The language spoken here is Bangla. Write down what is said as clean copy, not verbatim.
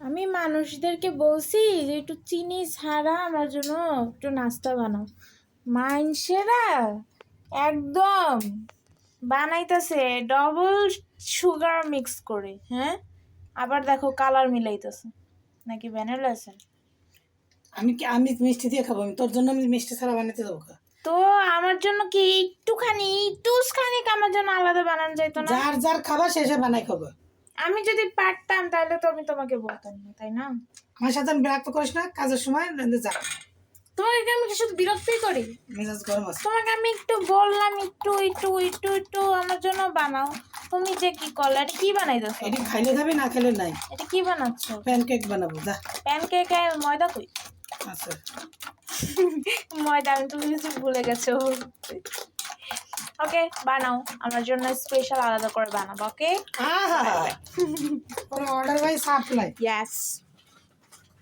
আমি মানুষদেরকে বলছি যে একটু চিনি ছাড়া আমার জন্য একটু নাস্তা বানাও, মানুষেরা একদম বানাইতেছে ডবল সুগার মিক্স করে। হ্যাঁ, আবার দেখো কালার মিলাইতেছে নাকি ভ্যানিলা আছে। আমি মিষ্টি দিয়ে খাবো, আমি তোর জন্য আমি মিষ্টি ছাড়া বানাতে যাবো। তো আমার জন্য কি একটুখানি আমার জন্য আলাদা বানানো যাইতো না? যার যার খাবার শেষে বানাই খাবো। আমি যদি পারতাম তাহলে তো আমি তোমাকে বলতাম না, তাই না? আমার সাথে আমি বিরক্ত করিস না, কাজের সময় যা। তোমাকে আমি শুধু বিরক্তই করি। মেজাজ গরম আছে। তোমাকে আমি একটু বললাম একটু একটু একটু একটু আমার জন্য বানাও, তুমি যে কি করলে? এটা কি বানাইতেছো? এটি খাইলে খাবি, না খেলে নাই। এটা কি বানাচ্ছো? প্যানকেক বানাবো, যা। প্যানকেক এর ময়দা কই? আচ্ছা, ময়দা আমি তুমি কিছু ভুলে গেছো। ওকে, বানাও আমার জন্য স্পেশাল আলাদা করে বানাবো। ওকে, আহা, কোনো অর্ডার বাই সাপ্লাই। ইয়েস।